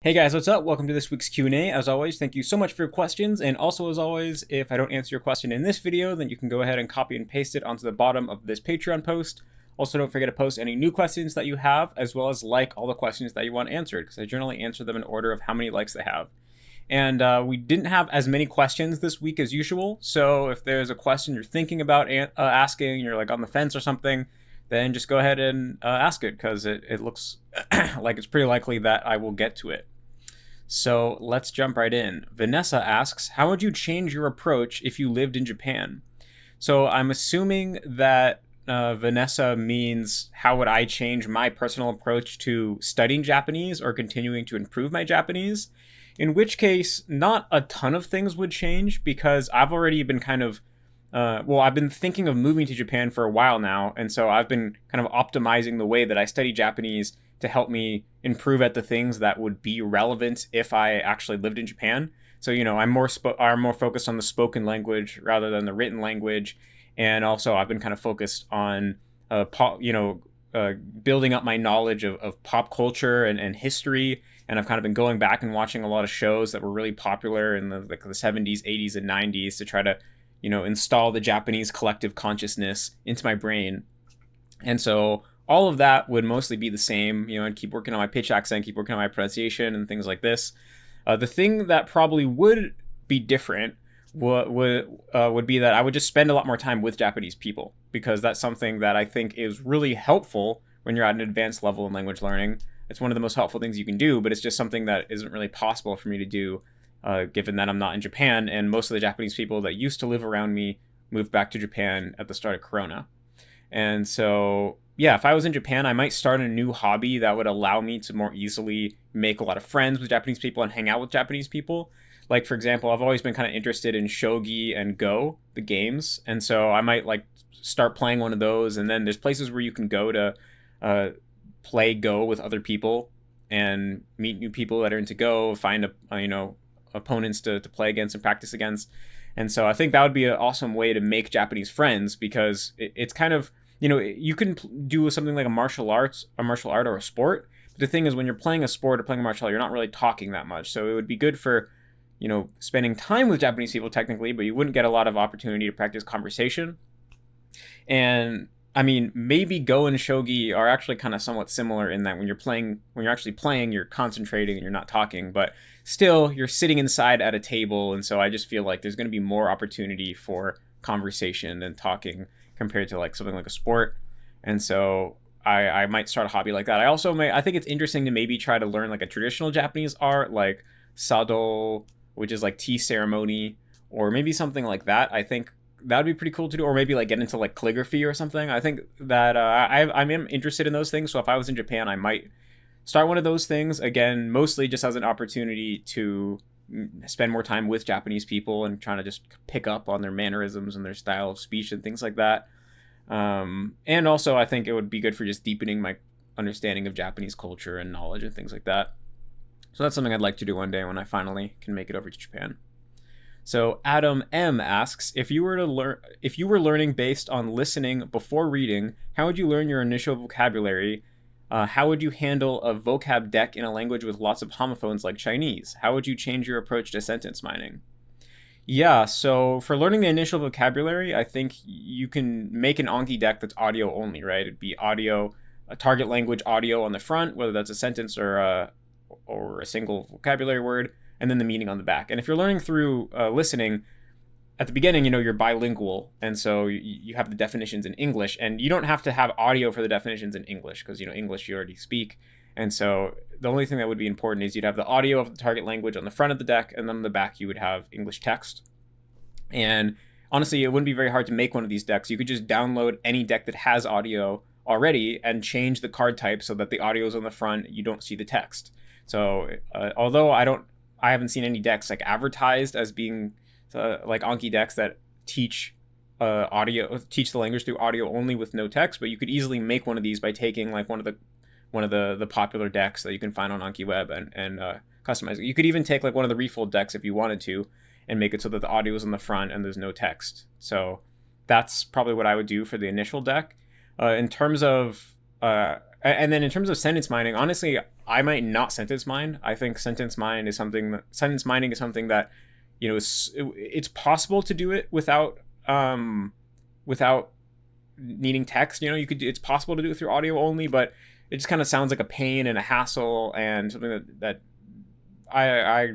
Hey guys, what's up? Welcome to this week's Q&A. As always, thank you so much for your questions. And also, as always, if I don't answer your question in this video, then you can go ahead and copy and paste it onto the bottom of this Patreon post. Also, don't forget to post any new questions that you have, as well as like all the questions that you want answered, because I generally answer them in order of how many likes they have. And we didn't have as many questions this week as usual. So if there's a question you're thinking about asking, you're like on the fence or something, then just go ahead and ask it, because it looks like it's pretty likely that I will get to it. So let's jump right in. Vanessa asks, how would you change your approach if you lived in Japan? So I'm assuming that Vanessa means how would I change my personal approach to studying Japanese or continuing to improve my Japanese? In which case, not a ton of things would change, because I've already been kind of I've been thinking of moving to Japan for a while now, and so I've been kind of optimizing the way that I study Japanese to help me improve at the things that would be relevant if I actually lived in Japan. So, I'm more focused on the spoken language rather than the written language, and also I've been kind of focused on building up my knowledge of pop culture and history. And I've kind of been going back and watching a lot of shows that were really popular in the 70s, 80s, and 90s to try to install the Japanese collective consciousness into my brain. And so all of that would mostly be the same. I'd keep working on my pitch accent, keep working on my pronunciation and things like this. The thing that probably would be different would be that I would just spend a lot more time with Japanese people, because that's something that I think is really helpful when you're at an advanced level in language learning. It's one of the most helpful things you can do, but it's just something that isn't really possible for me to do, given that I'm not in Japan, and most of the Japanese people that used to live around me moved back to Japan at the start of Corona. And so, yeah, if I was in Japan, I might start a new hobby that would allow me to more easily make a lot of friends with Japanese people and hang out with Japanese people. Like, for example, I've always been kind of interested in shogi and Go, the games. And so I might start playing one of those. And then there's places where you can go to play Go with other people and meet new people that are into Go, find opponents to play against and practice against. And so I think that would be an awesome way to make Japanese friends, because it's kind of, you can do something like a martial art or a sport. But the thing is, when you're playing a sport or playing a martial art, you're not really talking that much. So it would be good for, spending time with Japanese people technically, but you wouldn't get a lot of opportunity to practice conversation. And I mean, maybe Go and Shogi are actually kind of somewhat similar in that when you're actually playing, you're concentrating and you're not talking, but still you're sitting inside at a table. And so I just feel like there's going to be more opportunity for conversation and talking compared to something like a sport. And so I might start a hobby like that. I think it's interesting to maybe try to learn a traditional Japanese art, like sado, which is tea ceremony, or maybe something like that. I think that would be pretty cool to do, or maybe get into calligraphy or something. I think that I'm interested in those things. So if I was in Japan, I might start one of those things, again, mostly just as an opportunity to spend more time with Japanese people and trying to just pick up on their mannerisms and their style of speech and things like that. And also I think it would be good for just deepening my understanding of Japanese culture and knowledge and things like that. So that's something I'd like to do one day when I finally can make it over to Japan. So Adam M asks, if you were learning based on listening before reading, how would you learn your initial vocabulary? How would you handle a vocab deck in a language with lots of homophones like Chinese? How would you change your approach to sentence mining? Yeah, so for learning the initial vocabulary, I think you can make an Anki deck that's audio only, right? It'd be audio, a target language audio on the front, whether that's a sentence or a single vocabulary word, and then the meaning on the back. And if you're learning through listening, at the beginning, you're bilingual, and so you have the definitions in English, and you don't have to have audio for the definitions in English, because English you already speak. And so the only thing that would be important is you'd have the audio of the target language on the front of the deck, and then on the back you would have English text. And honestly, it wouldn't be very hard to make one of these decks. You could just download any deck that has audio already and change the card type so that the audio is on the front, you don't see the text. So although I haven't seen any decks advertised as being Anki decks that teach the language through audio only with no text, but you could easily make one of these by taking one of the popular decks that you can find on Anki Web and customize it. You could even take one of the refold decks if you wanted to and make it so that the audio is on the front and there's no text. So that's probably what I would do for the initial deck. In terms of And then in terms of sentence mining, honestly, I might not sentence mine. I think sentence mining is something that, it's possible to do it without needing text. It's possible to do it through audio only, but it just kind of sounds like a pain and a hassle and something that I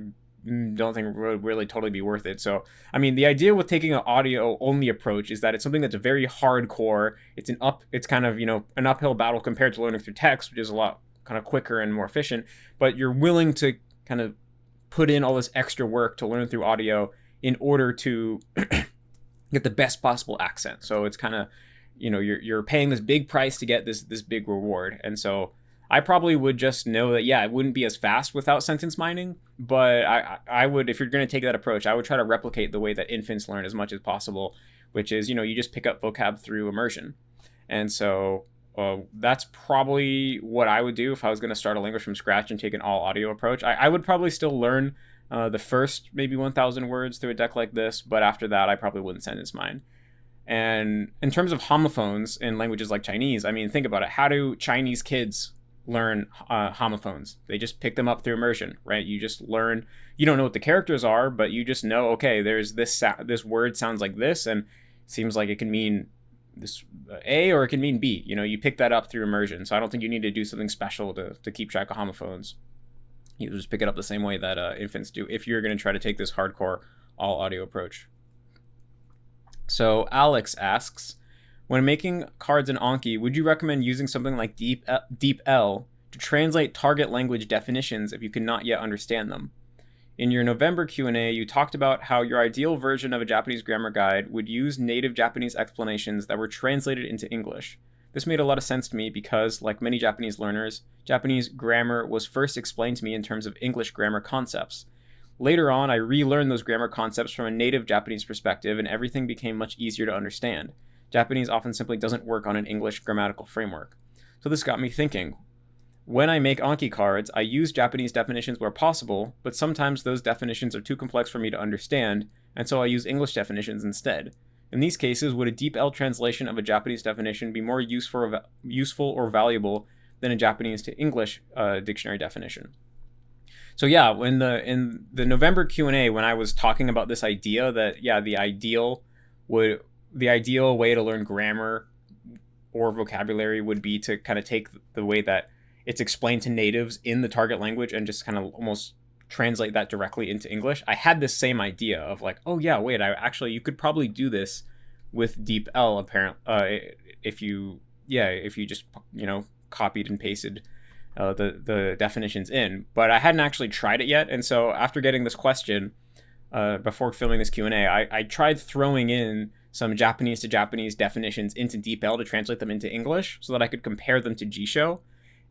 don't think would really totally be worth it. So, I mean, the idea with taking an audio only approach is that it's something that's very hardcore. It's kind of, an uphill battle compared to learning through text, which is a lot kind of quicker and more efficient, but you're willing to kind of put in all this extra work to learn through audio in order to get the best possible accent. So it's kind of, you're paying this big price to get this big reward. And so I probably would just know that, yeah, it wouldn't be as fast without sentence mining, but I would, if you're going to take that approach, I would try to replicate the way that infants learn as much as possible, which is, you just pick up vocab through immersion. And so that's probably what I would do if I was going to start a language from scratch and take an all audio approach. I would probably still learn the first maybe 1,000 words through a deck like this, but after that, I probably wouldn't sentence mine. And in terms of homophones in languages like Chinese, I mean, think about it. How do Chinese kids learn homophones? They just pick them up through immersion, right? You just learn, you don't know what the characters are, but you just know, okay, there's this word sounds like this, and it seems like it can mean this A or it can mean B. You pick that up through immersion. So I don't think you need to do something special to keep track of homophones. You just pick it up the same way that infants do if you're going to try to take this hardcore all audio approach. So Alex asks, when making cards in Anki, would you recommend using something like DeepL to translate target language definitions if you cannot yet understand them? In your November Q&A, you talked about how your ideal version of a Japanese grammar guide would use native Japanese explanations that were translated into English. This made a lot of sense to me because, like many Japanese learners, Japanese grammar was first explained to me in terms of English grammar concepts. Later on, I relearned those grammar concepts from a native Japanese perspective, and everything became much easier to understand. Japanese often simply doesn't work on an English grammatical framework. So this got me thinking. When I make Anki cards, I use Japanese definitions where possible, but sometimes those definitions are too complex for me to understand, and so I use English definitions instead. In these cases, would a DeepL translation of a Japanese definition be more useful or valuable than a Japanese to English dictionary definition? So yeah, in the November Q&A, when I was talking about this idea that, yeah, the ideal way to learn grammar or vocabulary would be to kind of take the way that it's explained to natives in the target language and just kind of almost translate that directly into English. I had this same idea of like, oh yeah, wait, you could probably do this with DeepL apparently, if you just, copied and pasted the definitions in, but I hadn't actually tried it yet. And so after getting this question, before filming this Q&A, I tried throwing in some Japanese to Japanese definitions into DeepL to translate them into English so that I could compare them to Jisho.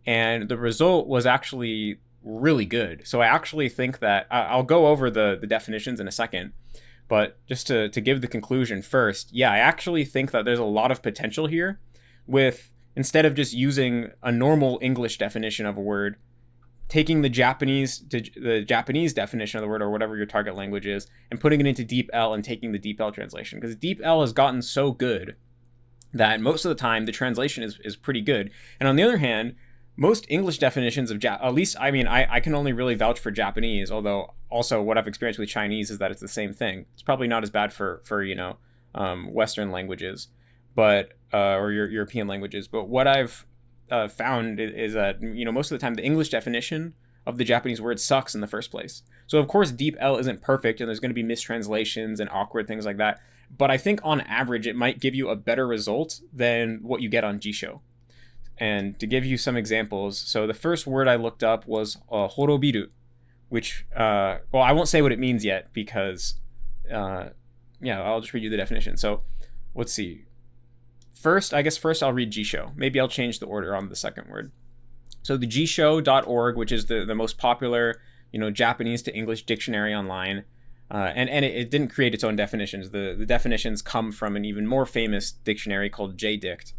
And the result was actually really good. So I actually think that I'll go over the definitions in a second, but just to give the conclusion first, yeah, I actually think that there's a lot of potential here with, instead of just using a normal English definition of a word, taking the Japanese definition of the word or whatever your target language is and putting it into DeepL and taking the DeepL translation. Because DeepL has gotten so good that most of the time the translation is pretty good. And on the other hand, most English definitions of at least, I mean, I can only really vouch for Japanese, although also what I've experienced with Chinese is that it's the same thing. It's probably not as bad for Western languages, but or European languages. But what I've found is that, most of the time the English definition of the Japanese word sucks in the first place. So of course DeepL isn't perfect and there's going to be mistranslations and awkward things like that. But I think on average it might give you a better result than what you get on Jisho. And to give you some examples, so the first word I looked up was horobiru, which, I won't say what it means yet because, I'll just read you the definition. So let's see. First I'll read Jisho. Maybe I'll change the order on the second word. So the jisho.org, which is the most popular, Japanese to English dictionary online, and it didn't create its own definitions. The definitions come from an even more famous dictionary called JDict.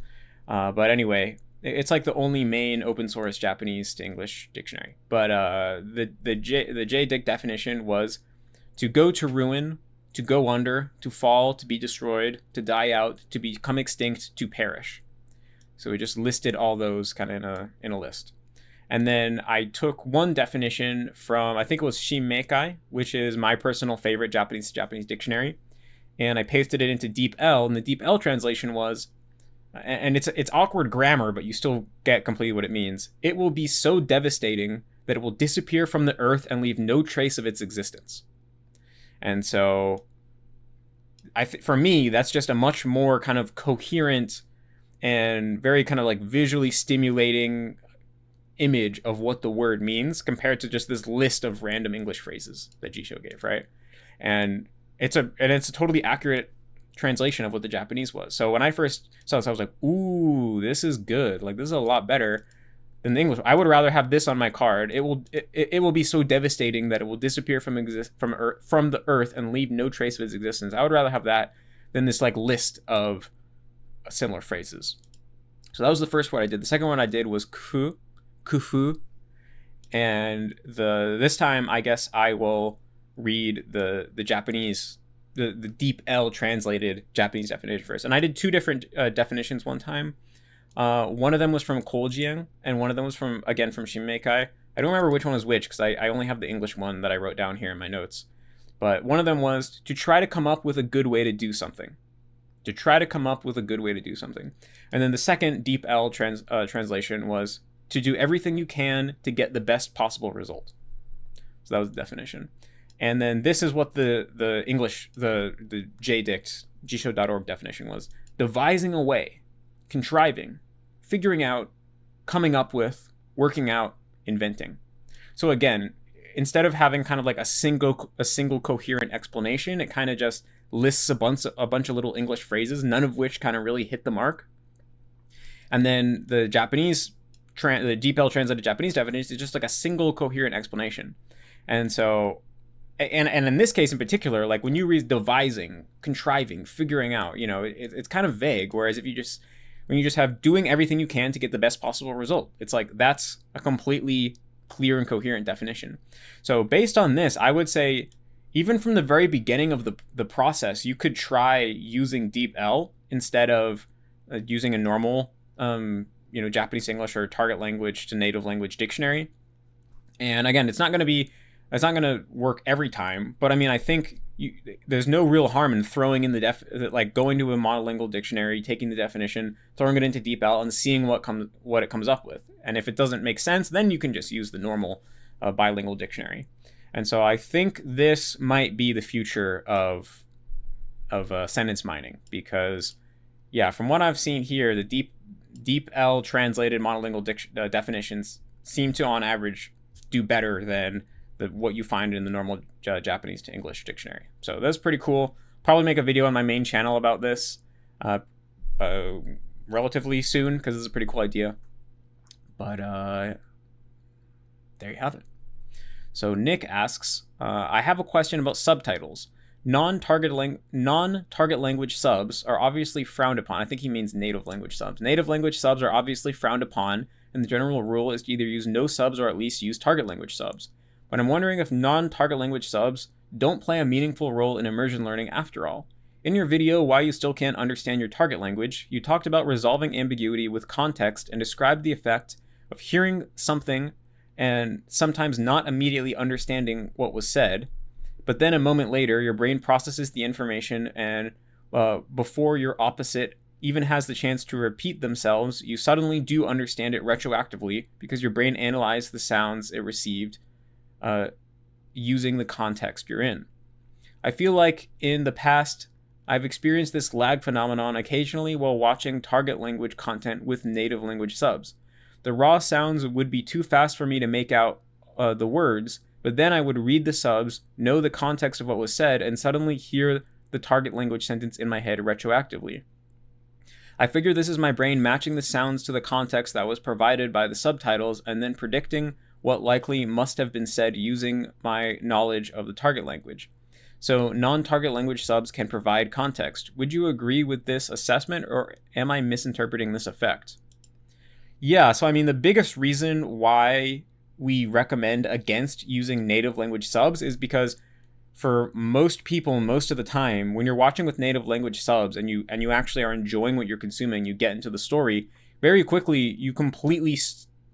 But anyway, it's like the only main open source Japanese to English dictionary. But the JDict definition was to go to ruin, to go under, to fall, to be destroyed, to die out, to become extinct, to perish. So it just listed all those kind of in a list. And then I took one definition from, I think it was Shimekai, which is my personal favorite Japanese dictionary. And I pasted it into DeepL, and the DeepL translation was, and it's awkward grammar, but you still get completely what it means. It will be so devastating that it will disappear from the earth and leave no trace of its existence. And so for me, that's just a much more kind of coherent and very kind of like visually stimulating image of what the word means compared to just this list of random English phrases that Jisho gave, right? And it's a totally accurate translation of what the Japanese was. So when I first saw this, I was like, ooh, this is good. Like, this is a lot better than the English. I would rather have this on my card. It will be so devastating that it will disappear from the earth and leave no trace of its existence. I would rather have that than this like list of similar phrases. So that was the first one I did. The second one I did was kufu, and this time I guess I will read the Japanese, the DeepL translated Japanese definition first. And I did two different definitions one time. One of them was from Koljiang, and one of them was from Shimekai. I don't remember which one was which because I only have the English one that I wrote down here in my notes. But one of them was to try to come up with a good way to do something. And then the second DeepL translation was to do everything you can to get the best possible result. So that was the definition. And then this is what the English, the JDict, jisho.org definition was: devising a way, contriving, figuring out, coming up with, working out, inventing. So again, instead of having kind of like a single coherent explanation, it kind of just lists a bunch of little English phrases, none of which kind of really hit the mark. And then the DeepL translated Japanese definition is just like a single coherent explanation. And so, and in this case in particular, like when you read devising, contriving, figuring out, you know, it's kind of vague. Whereas when you just have doing everything you can to get the best possible result, it's like that's a completely clear and coherent definition. So based on this, I would say even from the very beginning of the process, you could try using DeepL instead of using a normal, Japanese English or target language to native language dictionary. And again, it's not going to work every time, but I mean, I think there's no real harm in throwing in going to a monolingual dictionary, taking the definition, throwing it into DeepL, and seeing what it comes up with. And if it doesn't make sense, then you can just use the normal bilingual dictionary. And so I think this might be the future of sentence mining, because, yeah, from what I've seen here, the DeepL translated monolingual definitions seem to, on average, do better than what you find in the normal Japanese to English dictionary. So that's pretty cool. Probably make a video on my main channel about this relatively soon, because it's a pretty cool idea. But there you have it. So Nick asks, I have a question about subtitles. Non-target language subs are obviously frowned upon. I think he means native language subs. Native language subs are obviously frowned upon, and the general rule is to either use no subs or at least use target language subs. But I'm wondering if non-target language subs don't play a meaningful role in immersion learning after all. In your video, Why You Still Can't Understand Your Target Language, you talked about resolving ambiguity with context and described the effect of hearing something and sometimes not immediately understanding what was said, but then a moment later, your brain processes the information, and before your opposite even has the chance to repeat themselves, you suddenly do understand it retroactively because your brain analyzed the sounds it received using the context you're in. I feel like in the past, I've experienced this lag phenomenon occasionally while watching target language content with native language subs. The raw sounds would be too fast for me to make out the words, but then I would read the subs, know the context of what was said, and suddenly hear the target language sentence in my head retroactively. I figure this is my brain matching the sounds to the context that was provided by the subtitles and then predicting what likely must have been said using my knowledge of the target language. So non-target language subs can provide context. Would you agree with this assessment, or am I misinterpreting this effect? Yeah, so I mean, the biggest reason why we recommend against using native language subs is because for most people, most of the time, when you're watching with native language subs and you actually are enjoying what you're consuming, you get into the story, very quickly you completely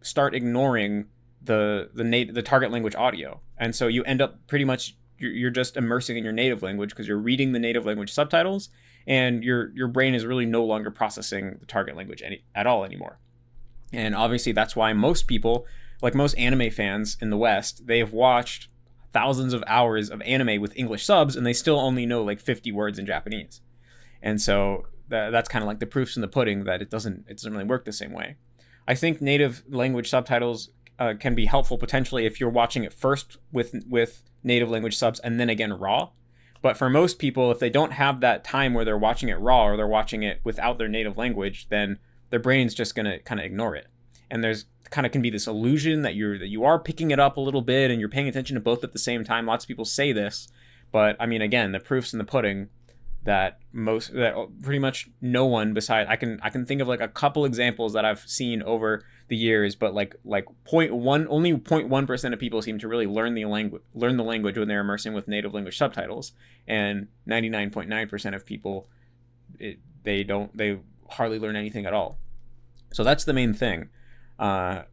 start ignoring the target language audio, and so you end up pretty much you're just immersing in your native language because you're reading the native language subtitles, and your brain is really no longer processing the target language at all anymore. And obviously that's why most people, like most anime fans in the West, they have watched thousands of hours of anime with English subs and they still only know like 50 words in Japanese. And so that's kind of like the proofs in the pudding that it doesn't really work the same way. I think native language subtitles can be helpful potentially if you're watching it first with native language subs and then again raw. But for most people, if they don't have that time where they're watching it raw or they're watching it without their native language, then their brain's just going to kind of ignore it. And there's kind of can be this illusion that you are picking it up a little bit and you're paying attention to both at the same time. Lots of people say this, but I mean, again, the proof's in the pudding that pretty much no one besides I can think of like a couple examples that I've seen over the years, but like only 0.1% of people seem to really learn the language when they're immersing with native language subtitles, and 99.9% of people they hardly learn anything at all. So that's the main thing. Now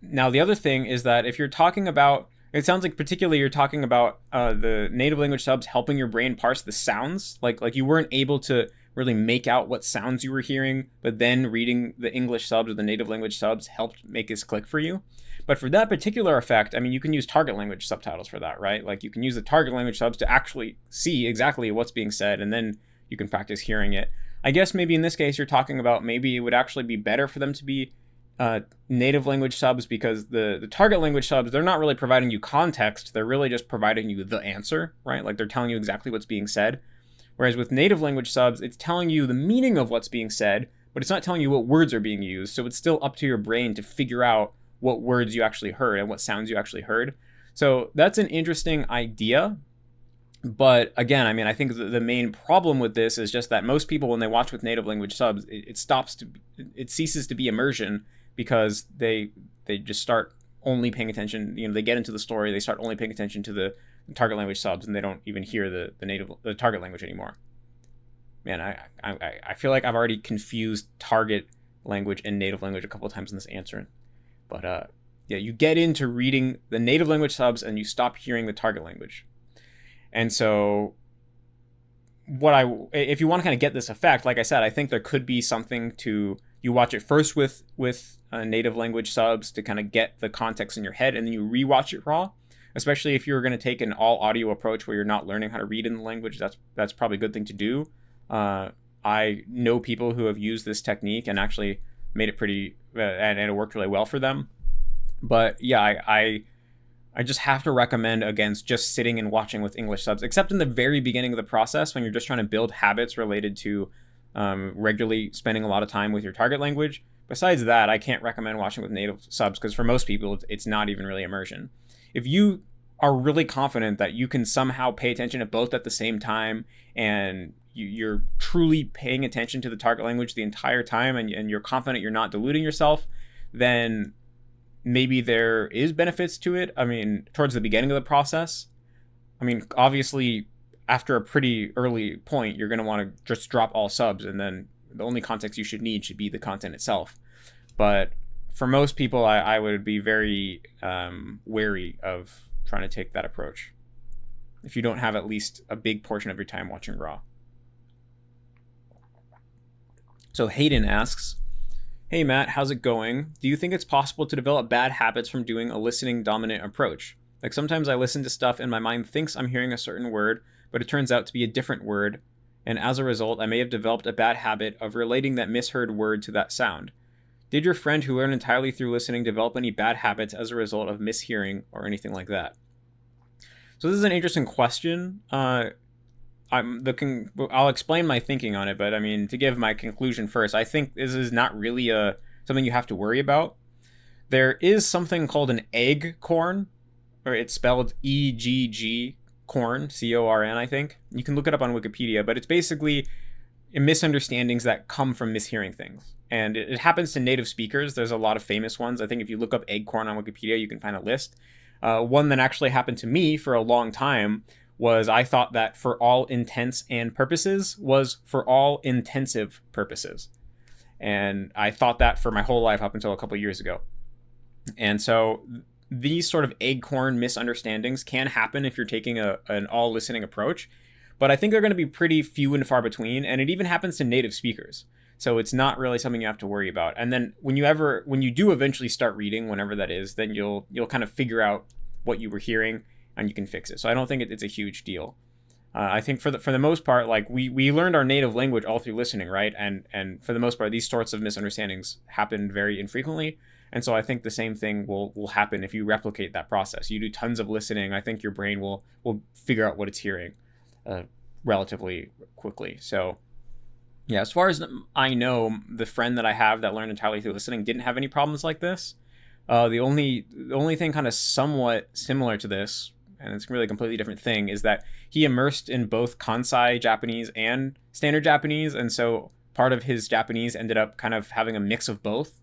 the other thing is that if you're talking about, it sounds like particularly you're talking about the native language subs helping your brain parse the sounds, like you weren't able to really make out what sounds you were hearing, but then reading the English subs or the native language subs helped make this click for you. But for that particular effect, I mean, you can use target language subtitles for that, right? Like you can use the target language subs to actually see exactly what's being said, and then you can practice hearing it. I guess maybe in this case you're talking about maybe it would actually be better for them to be native language subs, because the target language subs, they're not really providing you context, they're really just providing you the answer, right? Like they're telling you exactly what's being said. Whereas with native language subs, it's telling you the meaning of what's being said, but it's not telling you what words are being used. So it's still up to your brain to figure out what words you actually heard and what sounds you actually heard. So that's an interesting idea. But again, I mean, I think the main problem with this is just that most people, when they watch with native language subs, it ceases to be immersion, because they just start only paying attention. You know, they get into the story, they start only paying attention to the target language subs, and they don't even hear the target language anymore. Man, I feel like I've already confused target language and native language a couple of times in this answer. But yeah, you get into reading the native language subs and you stop hearing the target language. And so if you want to kind of get this effect, like I said, I think there could be something to, you watch it first with native language subs to kind of get the context in your head, and then you rewatch it raw. Especially if you're going to take an all audio approach where you're not learning how to read in the language, that's probably a good thing to do. I know people who have used this technique and actually made it pretty, and it worked really well for them. But yeah, I just have to recommend against just sitting and watching with English subs, except in the very beginning of the process when you're just trying to build habits related to regularly spending a lot of time with your target language. Besides that, I can't recommend watching with native subs, because for most people, it's not even really immersion. If you are really confident that you can somehow pay attention to both at the same time, and you're truly paying attention to the target language the entire time, and you're confident you're not deluding yourself, then maybe there is benefits to it. I mean, towards the beginning of the process, I mean, obviously, after a pretty early point, you're going to want to just drop all subs, and then the only context you should need should be the content itself. But for most people, I would be very wary of trying to take that approach if you don't have at least a big portion of your time watching raw. So Hayden asks, "Hey Matt, how's it going? Do you think it's possible to develop bad habits from doing a listening dominant approach? Like sometimes I listen to stuff and my mind thinks I'm hearing a certain word, but it turns out to be a different word. And as a result, I may have developed a bad habit of relating that misheard word to that sound. Did your friend who learned entirely through listening develop any bad habits as a result of mishearing or anything like that?" So this is an interesting question. I'll explain my thinking on it, but I mean, to give my conclusion first, I think this is not really something you have to worry about. There is something called an egg corn, or it's spelled EGG corn, CORN, I think. You can look it up on Wikipedia, but it's basically misunderstandings that come from mishearing things. And it happens to native speakers. There's a lot of famous ones. I think if you look up egg corn on Wikipedia, you can find a list. One that actually happened to me for a long time was I thought that for all intents and purposes was for all intensive purposes. And I thought that for my whole life up until a couple years ago. And so these sort of acorn misunderstandings can happen if you're taking an all listening approach, but I think they're going to be pretty few and far between, and it even happens to native speakers. So it's not really something you have to worry about. And then when you do eventually start reading, whenever that is, then you'll kind of figure out what you were hearing and you can fix it. So I don't think it's a huge deal. I think for the most part, like we learned our native language all through listening, right? And for the most part, these sorts of misunderstandings happen very infrequently. And so I think the same thing will happen if you replicate that process. You do tons of listening. I think your brain will figure out what it's hearing relatively quickly. So yeah, as far as I know, the friend that I have that learned entirely through listening didn't have any problems like this. The only thing kind of somewhat similar to this, and it's really a completely different thing, is that he immersed in both Kansai Japanese and standard Japanese, and so part of his Japanese ended up kind of having a mix of both.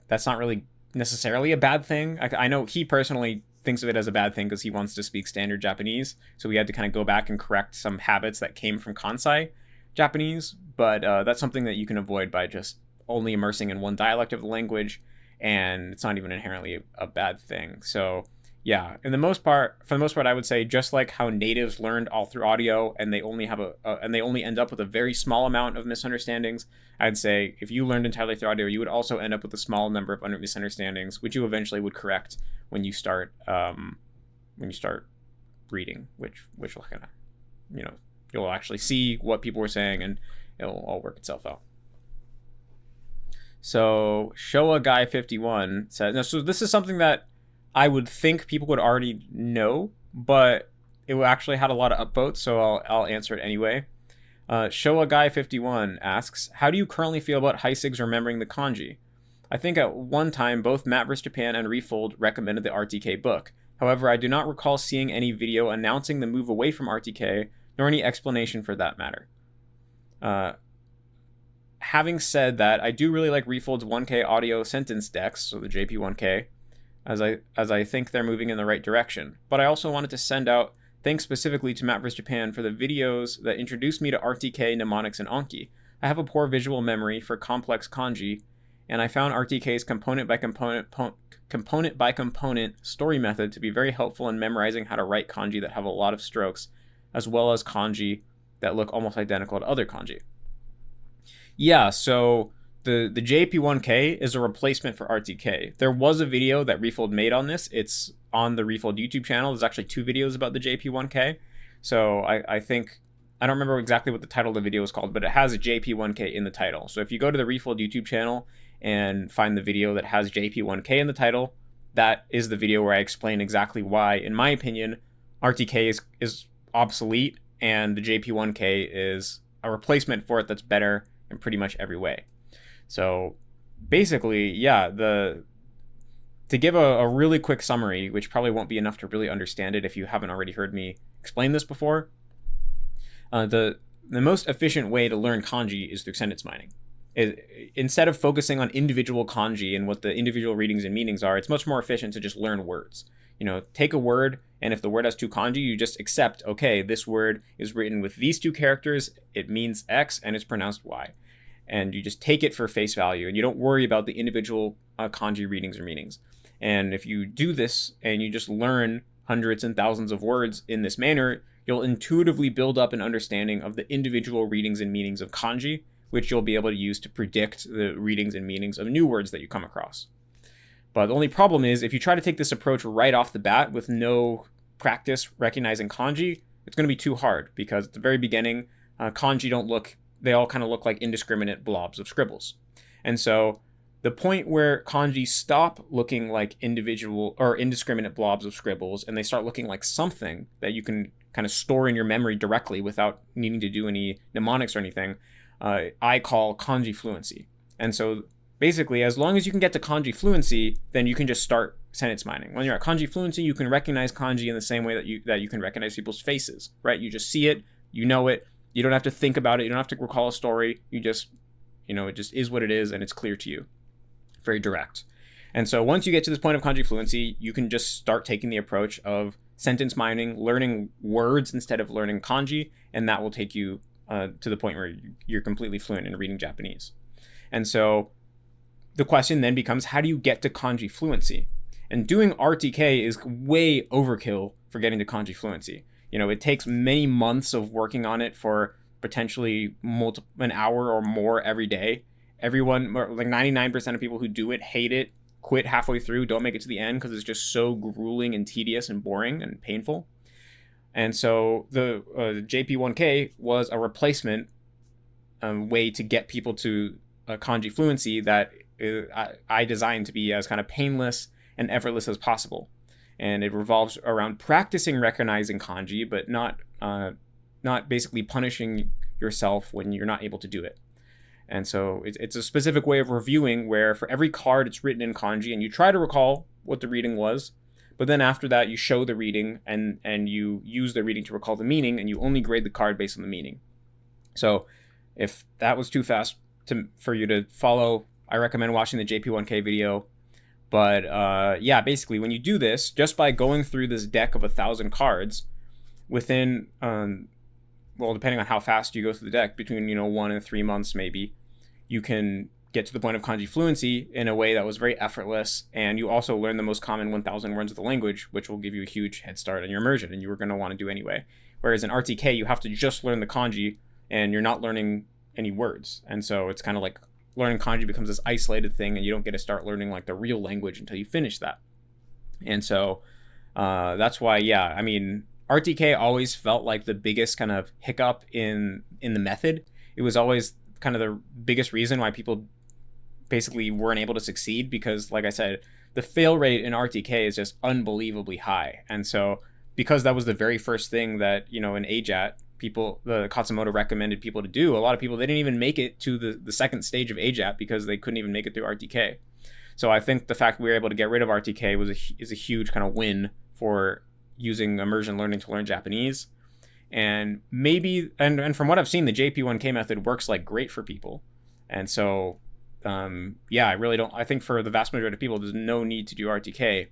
That's not really necessarily a bad thing. I know he personally thinks of it as a bad thing because he wants to speak standard Japanese, so we had to kind of go back and correct some habits that came from Kansai Japanese, but that's something that you can avoid by just only immersing in one dialect of the language, and it's not even inherently a bad thing. So yeah, for the most part, I would say just like how natives learned all through audio, and they only have and they only end up with a very small amount of misunderstandings. I'd say if you learned entirely through audio, you would also end up with a small number of misunderstandings, which you eventually would correct when you start reading, which will kind of, you'll actually see what people were saying, and it'll all work itself out. So Showa Guy 51 says, now, so this is something that I would think people would already know, but it actually had a lot of upvotes, so I'll answer it anyway. Showa Guy 51 asks, how do you currently feel about Heisig's remembering the kanji? I think at one time both Matt vs. Japan and Refold recommended the RTK book. However, I do not recall seeing any video announcing the move away from RTK, nor any explanation for that matter. Having said that, I do really like Refold's 1K audio sentence decks, so the JP1K, as I think they're moving in the right direction. But I also wanted to send out thanks specifically to Matt vs. Japan for the videos that introduced me to RTK, mnemonics, and Anki. I have a poor visual memory for complex kanji, and I found RTK's component by component story method to be very helpful in memorizing how to write kanji that have a lot of strokes, as well as kanji that look almost identical to other kanji. Yeah, so the JP1K is a replacement for RTK. There was a video that Refold made on this. It's on the Refold YouTube channel. There's actually 2 videos about the JP1K. So I think, I don't remember exactly what the title of the video is called, but it has a JP1K in the title. So if you go to the Refold YouTube channel and find the video that has JP1K in the title, that is the video where I explain exactly why, in my opinion, RTK is obsolete and the JP1K is a replacement for it that's better in pretty much every way. So basically, yeah, to give a really quick summary, which probably won't be enough to really understand it if you haven't already heard me explain this before, the most efficient way to learn kanji is through sentence mining. Instead of focusing on individual kanji and what the individual readings and meanings are, it's much more efficient to just learn words. Take a word, and if the word has 2 kanji, you just accept, okay, this word is written with these 2 characters, it means X, and it's pronounced Y. And you just take it for face value, and you don't worry about the individual kanji readings or meanings. And if you do this, and you just learn hundreds and thousands of words in this manner, you'll intuitively build up an understanding of the individual readings and meanings of kanji, which you'll be able to use to predict the readings and meanings of new words that you come across. But the only problem is, if you try to take this approach right off the bat with no practice recognizing kanji, it's going to be too hard, because at the very beginning, kanji they all kind of look like indiscriminate blobs of scribbles. And so the point where kanji stop looking like individual or indiscriminate blobs of scribbles, and they start looking like something that you can kind of store in your memory directly without needing to do any mnemonics or anything, I call kanji fluency. And so basically, as long as you can get to kanji fluency, then you can just start sentence mining. When you're at kanji fluency, you can recognize kanji in the same way that you can recognize people's faces, right? You just see it, you know it, you don't have to think about it, you don't have to recall a story, you just, it just is what it is, and it's clear to you. Very direct. And so once you get to this point of kanji fluency, you can just start taking the approach of sentence mining, learning words instead of learning kanji, and that will take you to the point where you're completely fluent in reading Japanese. And so the question then becomes, how do you get to kanji fluency? And doing RTK is way overkill for getting to kanji fluency. It takes many months of working on it for potentially an hour or more every day. Everyone, like 99% of people who do it, hate it, quit halfway through, don't make it to the end because it's just so grueling and tedious and boring and painful. And so the JP1K was a replacement way to get people to kanji fluency that I designed to be as kind of painless and effortless as possible. And it revolves around practicing recognizing kanji, but not basically punishing yourself when you're not able to do it. And so it's a specific way of reviewing where for every card it's written in kanji and you try to recall what the reading was, but then after that you show the reading and you use the reading to recall the meaning, and you only grade the card based on the meaning. So if that was too fast for you to follow, I recommend watching the JP1K video. But yeah, basically when you do this, just by going through this deck of 1,000 cards within, well, depending on how fast you go through the deck, between 1 and 3 months maybe, you can get to the point of kanji fluency in a way that was very effortless. And you also learn the most common 1,000 words of the language, which will give you a huge head start on your immersion, and you were going to want to do anyway. Whereas in RTK, you have to just learn the kanji and you're not learning any words. And so it's kind of like learning kanji becomes this isolated thing, and you don't get to start learning like the real language until you finish that. And so that's why, yeah, I mean, RTK always felt like the biggest kind of hiccup in the method. It was always kind of the biggest reason why people basically weren't able to succeed, because like I said, the fail rate in RTK is just unbelievably high. And so because that was the very first thing that, in AJAT, the Katsumoto recommended people to do, a lot of people, they didn't even make it to the second stage of AJAT because they couldn't even make it through RTK. So I think the fact we were able to get rid of RTK is a huge kind of win for using immersion learning to learn Japanese. And maybe, and from what I've seen, the JP1K method works like great for people. And so, yeah, I think for the vast majority of people, there's no need to do RTK.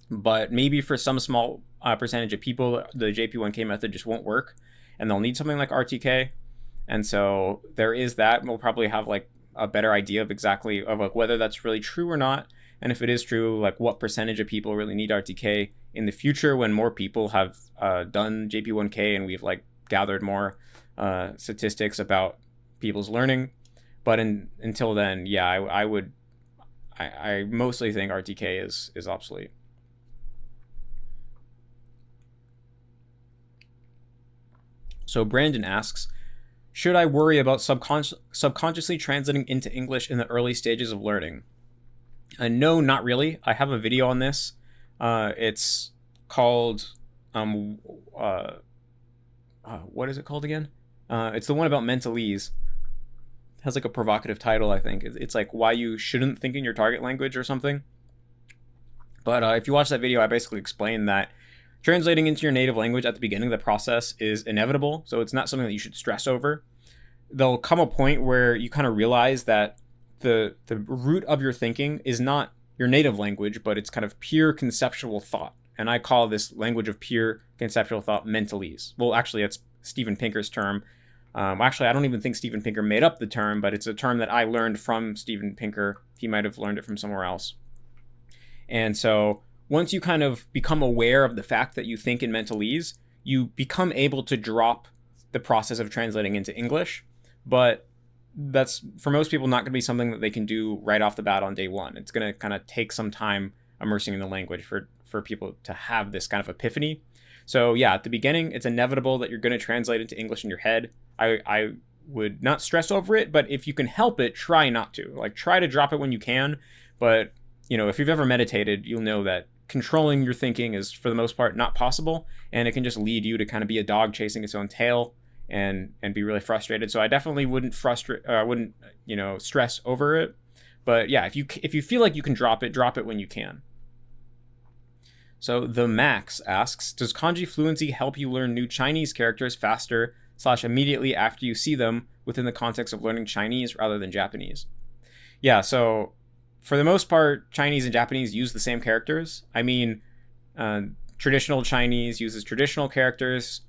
But maybe for some small percentage of people, the JP1K method just won't work, and they'll need something like RTK. And so there is that. We'll probably have like a better idea of exactly of like whether that's really true or not. And if it is true, like what percentage of people really need RTK in the future when more people have done JP1K and we've like gathered more statistics about people's learning. But until then, yeah, I mostly think RTK is obsolete. So Brandon asks, should I worry about subconsciously translating into English in the early stages of learning? No, not really. I have a video on this. It's called, what is it called again? It's the one about mentalese. It has like a provocative title, I think. It's like why you shouldn't think in your target language or something. But if you watch that video, I basically explain that translating into your native language at the beginning of the process is inevitable. So it's not something that you should stress over. There'll come a point where you kind of realize that the root of your thinking is not your native language, but it's kind of pure conceptual thought. And I call this language of pure conceptual thought mentalese. Well, actually, it's Steven Pinker's term. Actually, I don't even think Steven Pinker made up the term, but it's a term that I learned from Steven Pinker. He might have learned it from somewhere else. And so once you kind of become aware of the fact that you think in mentalese, you become able to drop the process of translating into English. But that's, for most people, not going to be something that they can do right off the bat on day one. It's going to kind of take some time immersing in the language for people to have this kind of epiphany. So yeah, at the beginning, it's inevitable that you're going to translate into English in your head. I would not stress over it, but if you can help it, try not to. Like, try to drop it when you can. But, if you've ever meditated, you'll know that controlling your thinking is, for the most part, not possible. And it can just lead you to kind of be a dog chasing its own tail and be really frustrated. So I definitely wouldn't stress over it. But yeah, if you feel like you can drop it when you can. So the Max asks, does kanji fluency help you learn new Chinese characters faster / immediately after you see them within the context of learning Chinese rather than Japanese? Yeah, so for the most part, Chinese and Japanese use the same characters. I mean, traditional Chinese uses traditional characters.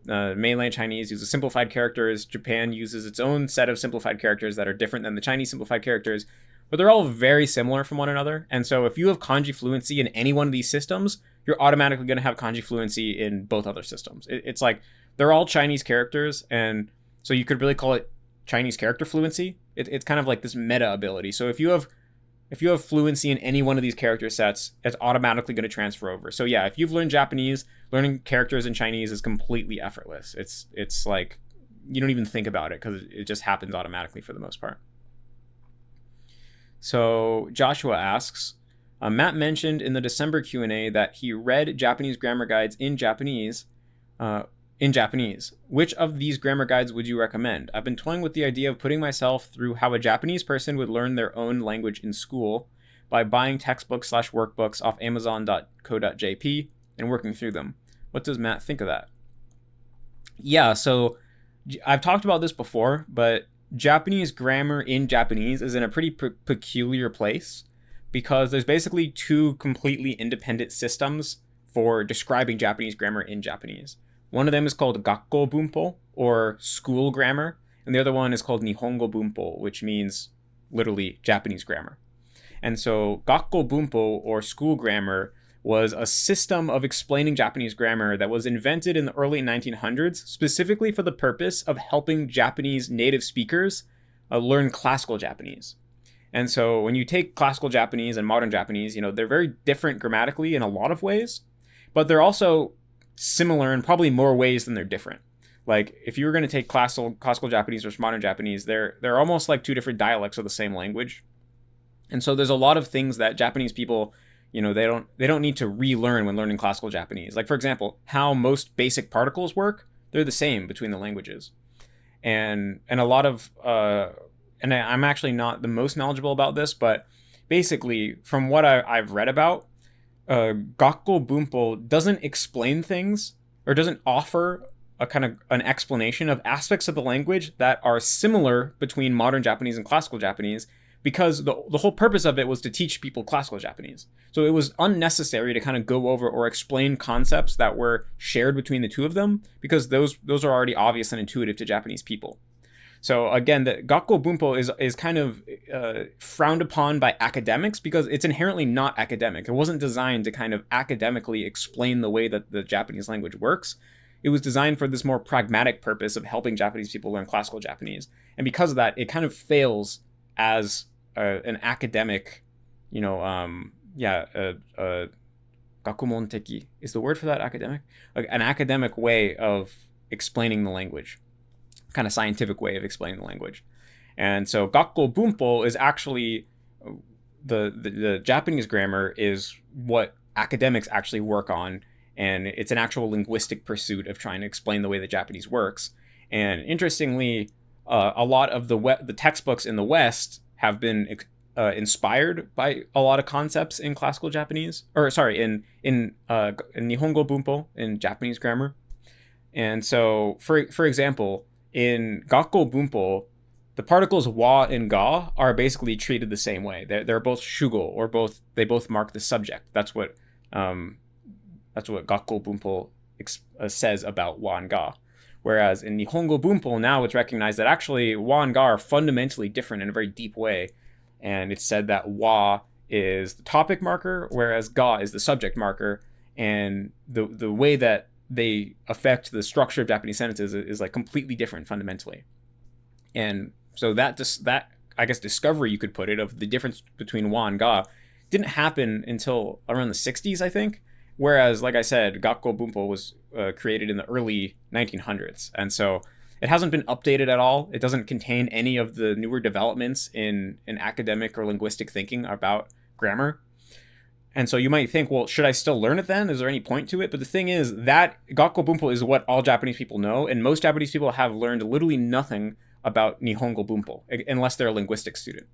Mainland Chinese uses simplified characters. Japan uses its own set of simplified characters that are different than the Chinese simplified characters, but they're all very similar from one another. And so if you have kanji fluency in any one of these systems, you're automatically going to have kanji fluency in both other systems. It's like they're all Chinese characters, and so you could really call it Chinese character fluency. It's kind of like this meta ability. So if you have fluency in any one of these character sets, it's automatically going to transfer over. So yeah, if you've learned Japanese, learning characters in Chinese is completely effortless. It's like you don't even think about it because it just happens automatically for the most part. So Joshua asks, Matt mentioned in the December Q&A that he read Japanese grammar guides in Japanese. Which of these grammar guides would you recommend? I've been toying with the idea of putting myself through how a Japanese person would learn their own language in school by buying textbooks/workbooks off amazon.co.jp and working through them. What does Matt think of that? Yeah, so I've talked about this before, but Japanese grammar in Japanese is in a pretty peculiar place because there's basically two completely independent systems for describing Japanese grammar in Japanese. One of them is called Gakko Bunpo, or school grammar, and the other one is called Nihongo Bunpo, which means literally Japanese grammar. And so Gakko Bunpo, or school grammar, was a system of explaining Japanese grammar that was invented in the early 1900s, specifically for the purpose of helping Japanese native speakers learn classical Japanese. And so when you take classical Japanese and modern Japanese, they're very different grammatically in a lot of ways, but they're also similar in probably more ways than they're different. Like if you were going to take classical Japanese versus modern Japanese, they're almost like two different dialects of the same language. And so there's a lot of things that Japanese people, they don't need to relearn when learning classical Japanese. Like for example, how most basic particles work, they're the same between the languages. And a lot of and I'm actually not the most knowledgeable about this, but basically from what I've read about, Gakko Bunpo doesn't explain things or doesn't offer a kind of an explanation of aspects of the language that are similar between modern Japanese and classical Japanese, because the whole purpose of it was to teach people classical Japanese. So it was unnecessary to kind of go over or explain concepts that were shared between the two of them, because those are already obvious and intuitive to Japanese people. So again, the Gakko Bunpo is kind of frowned upon by academics because it's inherently not academic. It wasn't designed to kind of academically explain the way that the Japanese language works. It was designed for this more pragmatic purpose of helping Japanese people learn classical Japanese. And because of that, it kind of fails as an academic, gakumonteki is the word for that, academic? Like an academic way of explaining the language. Kind of scientific way of explaining the language. And so Gakko Bunpo is actually the Japanese grammar is what academics actually work on, and it's an actual linguistic pursuit of trying to explain the way that Japanese works. And interestingly, a lot of the textbooks in the West have been inspired by a lot of concepts in classical Japanese, in Nihongo Bunpo, in Japanese grammar. And so for example, in Gakko Bunpo, the particles wa and ga are basically treated the same way. They're both shugo, or they both mark the subject. That's what Gakko Bunpo says about wa and ga. Whereas in Nihongo Bunpo, now it's recognized that actually wa and ga are fundamentally different in a very deep way. And it's said that wa is the topic marker, whereas ga is the subject marker. And the way that they affect the structure of Japanese sentences is like completely different fundamentally. And so that I guess discovery, you could put it, of the difference between wa and ga didn't happen until around the 60s, I think. Whereas, like I said, Gakko Bunpo was created in the early 1900s. And so it hasn't been updated at all. It doesn't contain any of the newer developments in academic or linguistic thinking about grammar. And so you might think, well, should I still learn it then? Is there any point to it? But the thing is that Gakko Bunpo is what all Japanese people know, and most Japanese people have learned literally nothing about Nihongo Bunpo, unless they're a linguistics student.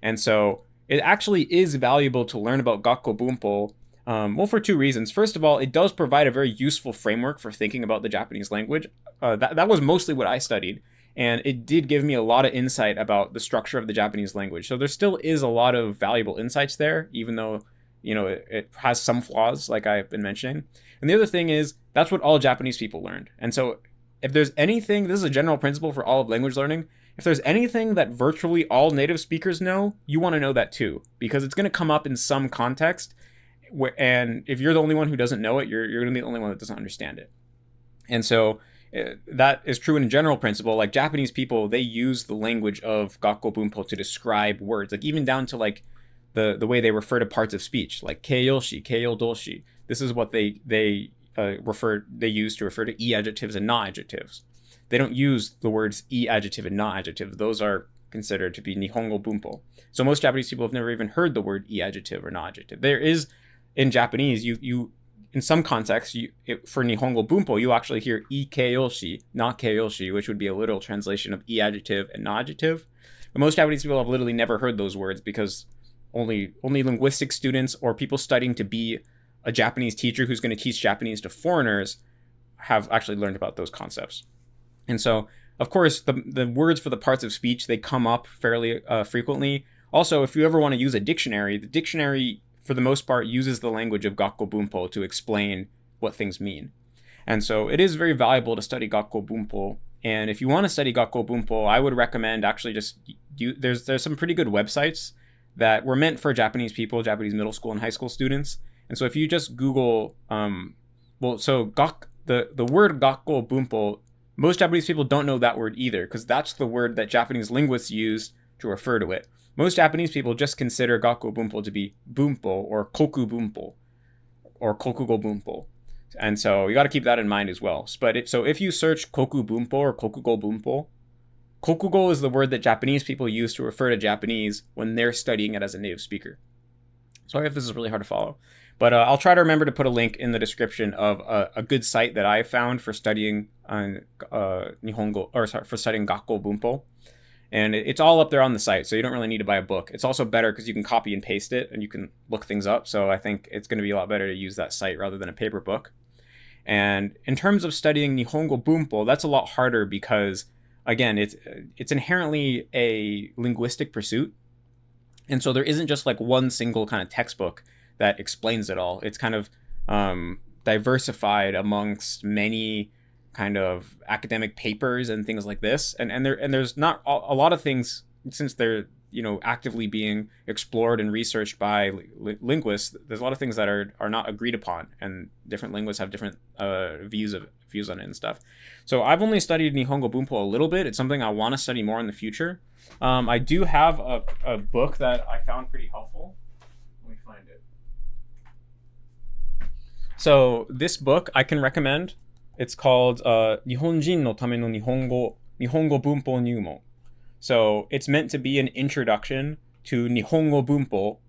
And so it actually is valuable to learn about Gakko Bunpo, for two reasons. First of all, it does provide a very useful framework for thinking about the Japanese language. That was mostly what I studied, and it did give me a lot of insight about the structure of the Japanese language. So there still is a lot of valuable insights there, even though it has some flaws, like I've been mentioning. And the other thing is, that's what all Japanese people learned. And so if there's anything, this is a general principle for all of language learning. If there's anything that virtually all native speakers know, you want to know that too, because it's going to come up in some context. And if you're the only one who doesn't know it, you're going to be the only one that doesn't understand it. And so that is true in a general principle. Like Japanese people, they use the language of Gakko Bunpo to describe words, like even down to like the way they refer to parts of speech, like keiyoshi, keiyodoshi. This is what they use to refer to e adjectives and na adjectives. They don't use the words e adjective and na adjective. Those are considered to be Nihongo Bunpo. So most Japanese people have never even heard the word e adjective or na adjective. There is, in Japanese, you in some contexts, for Nihongo Bunpo, you actually hear i keiyoshi, na keiyoshi, which would be a literal translation of e adjective and na adjective. But most Japanese people have literally never heard those words because only linguistics students or people studying to be a Japanese teacher who's going to teach Japanese to foreigners have actually learned about those concepts. And so, of course, the words for the parts of speech, they come up fairly frequently. Also, if you ever want to use a dictionary, the dictionary, for the most part, uses the language of Gakko Bunpo to explain what things mean. And so it is very valuable to study Gakko Bunpo. And if you want to study Gakko Bunpo, I would recommend actually there's some pretty good websites that were meant for Japanese people, Japanese middle school and high school students. And so if you just Google, the word Gakko Bunpo, most Japanese people don't know that word either, because that's the word that Japanese linguists use to refer to it. Most Japanese people just consider Gakko Bunpo to be Bunpo or Koku Bunpo or Kokugo Bunpo. And so you got to keep that in mind as well. But if you search Koku Bunpo or Kokugo Bunpo, Kokugo is the word that Japanese people use to refer to Japanese when they're studying it as a native speaker. Sorry if this is really hard to follow. But I'll try to remember to put a link in the description of a good site that I found for studying Nihongo, or sorry, for studying Gakko Bunpo. And it's all up there on the site, so you don't really need to buy a book. It's also better because you can copy and paste it and you can look things up. So I think it's going to be a lot better to use that site rather than a paper book. And in terms of studying Nihongo Bunpo, that's a lot harder because, again, it's inherently a linguistic pursuit. And so there isn't just like one single kind of textbook that explains it all. It's kind of diversified amongst many kind of academic papers and things like this. And there's not a lot of things, since they're actively being explored and researched by linguists. There's a lot of things that are not agreed upon, and different linguists have different views on it and stuff. So I've only studied Nihongo Bunpo a little bit. It's something I want to study more in the future. I do have a book that I found pretty helpful. Let me find it. So this book I can recommend. It's called Nihonjin no Tame no Nihongo Bunpo Nyumo. So it's meant to be an introduction to Nihongo Bunpo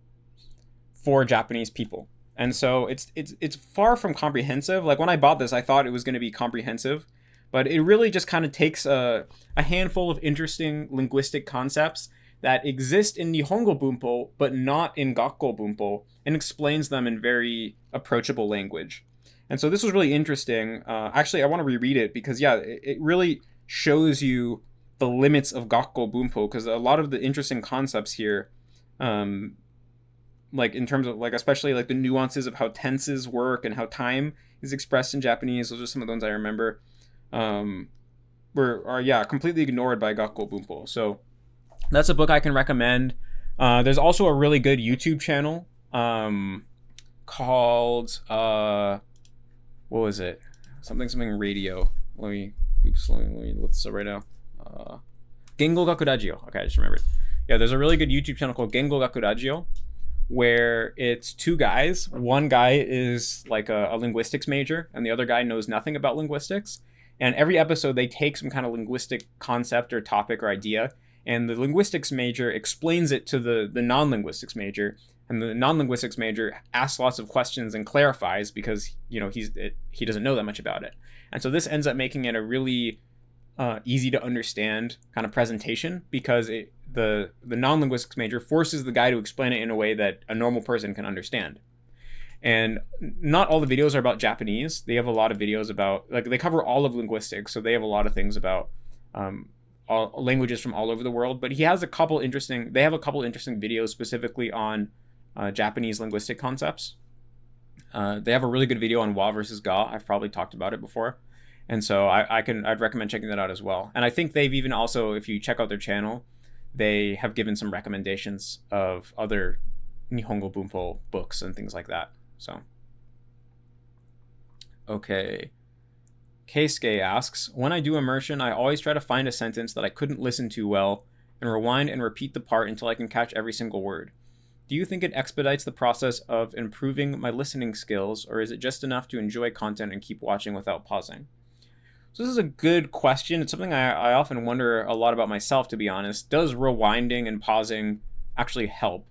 for Japanese people. And so it's far from comprehensive. Like when I bought this, I thought it was going to be comprehensive, but it really just kind of takes a handful of interesting linguistic concepts that exist in Nihongo Bunpo, but not in Gakko Bunpo, and explains them in very approachable language. And so this was really interesting. Actually, I want to reread it because, yeah, it really shows you the limits of Gakko Bunpo, because a lot of the interesting concepts here, like in terms of like, especially like the nuances of how tenses work and how time is expressed in Japanese, those are some of the ones I remember, are completely ignored by Gakko Bunpo. So that's a book I can recommend. There's also a really good YouTube channel called what was it? Something radio. Let me look this up right now. Gengo Gaku Radio. Okay, I just remembered. Yeah, there's a really good YouTube channel called Gengo Gaku Radio, where it's two guys. One guy is like a linguistics major, and the other guy knows nothing about linguistics. And every episode, they take some kind of linguistic concept or topic or idea, and the linguistics major explains it to the non-linguistics major, and the non-linguistics major asks lots of questions and clarifies because he doesn't know that much about it. And so this ends up making it a really easy to understand kind of presentation, because the non-linguistics major forces the guy to explain it in a way that a normal person can understand. And not all the videos are about Japanese. They have a lot of videos about, like, they cover all of linguistics, so they have a lot of things about all languages from all over the world. But they have a couple interesting videos specifically on Japanese linguistic concepts. They have a really good video on wa versus ga. I've probably talked about it before. And so I'd recommend checking that out as well. And I think they've even also, if you check out their channel, they have given some recommendations of other Nihongo Bunpo books and things like that. So, okay. Keisuke asks, when I do immersion, I always try to find a sentence that I couldn't listen to well and rewind and repeat the part until I can catch every single word. Do you think it expedites the process of improving my listening skills, or is it just enough to enjoy content and keep watching without pausing? So this is a good question. It's something I often wonder a lot about myself, to be honest. Does rewinding and pausing actually help?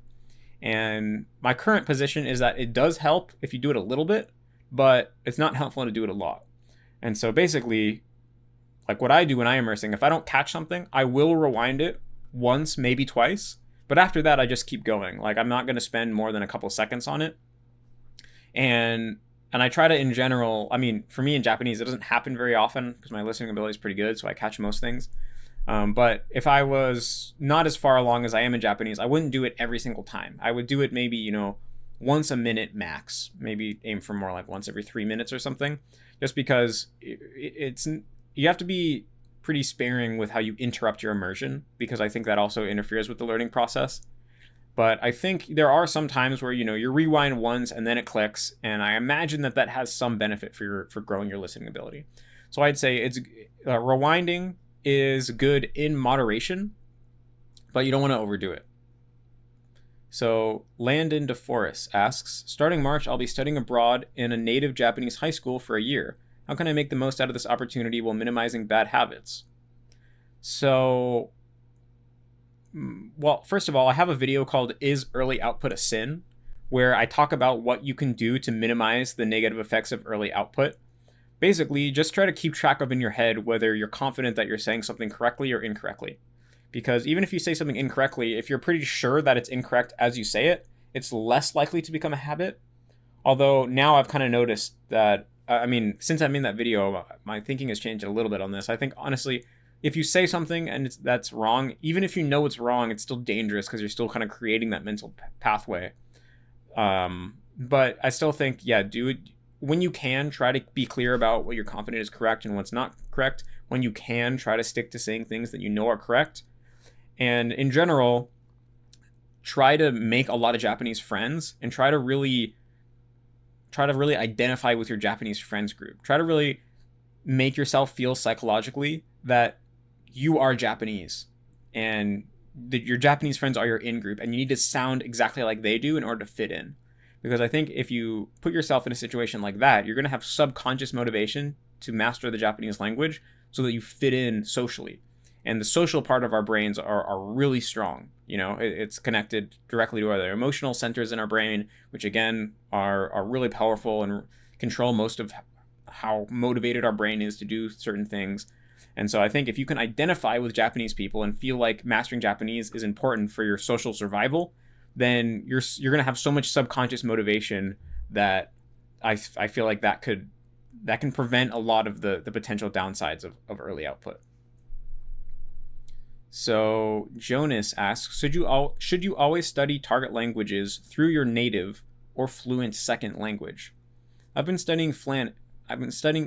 And my current position is that it does help if you do it a little bit, but it's not helpful to do it a lot. And so basically, like what I do when I'm immersing, if I don't catch something, I will rewind it once, maybe twice. But after that, I just keep going. Like, I'm not going to spend more than a couple seconds on it. And I try to, in general, I mean, for me in Japanese, it doesn't happen very often because my listening ability is pretty good, so I catch most things. But if I was not as far along as I am in Japanese, I wouldn't do it every single time. I would do it maybe, once a minute max. Maybe aim for more like once every 3 minutes or something. Just because you have to be pretty sparing with how you interrupt your immersion, because I think that also interferes with the learning process. But I think there are some times where, you rewind once and then it clicks, and I imagine that has some benefit for growing your listening ability. So I'd say it's rewinding is good in moderation, but you don't want to overdo it. So Landon DeForest asks, starting March, I'll be studying abroad in a native Japanese high school for a year. How can I make the most out of this opportunity while minimizing bad habits? So, well, first of all, I have a video called Is Early Output a Sin?, where I talk about what you can do to minimize the negative effects of early output. Basically, just try to keep track of in your head whether you're confident that you're saying something correctly or incorrectly. Because even if you say something incorrectly, if you're pretty sure that it's incorrect as you say it, it's less likely to become a habit. Although now I've kind of noticed that, since I made that video, my thinking has changed a little bit on this. I think, honestly, if you say something and that's wrong, even if you know it's wrong, it's still dangerous because you're still kind of creating that mental pathway. But I still think, do it when you can. Try to be clear about what you're confident is correct and what's not correct. When you can, try to stick to saying things that you know are correct. And in general, try to make a lot of Japanese friends and try to really identify with your Japanese friends group. Try to really make yourself feel psychologically that you are Japanese and that your Japanese friends are your in-group, and you need to sound exactly like they do in order to fit in. Because I think if you put yourself in a situation like that, you're going to have subconscious motivation to master the Japanese language so that you fit in socially. And the social part of our brains are really strong. It's connected directly to other emotional centers in our brain, which again are really powerful and control most of how motivated our brain is to do certain things. And so I think if you can identify with Japanese people and feel like mastering Japanese is important for your social survival, then you're going to have so much subconscious motivation that I feel like that can prevent a lot of the potential downsides of early output. So Jonas asks, should you always study target languages through your native or fluent second language? I've been studying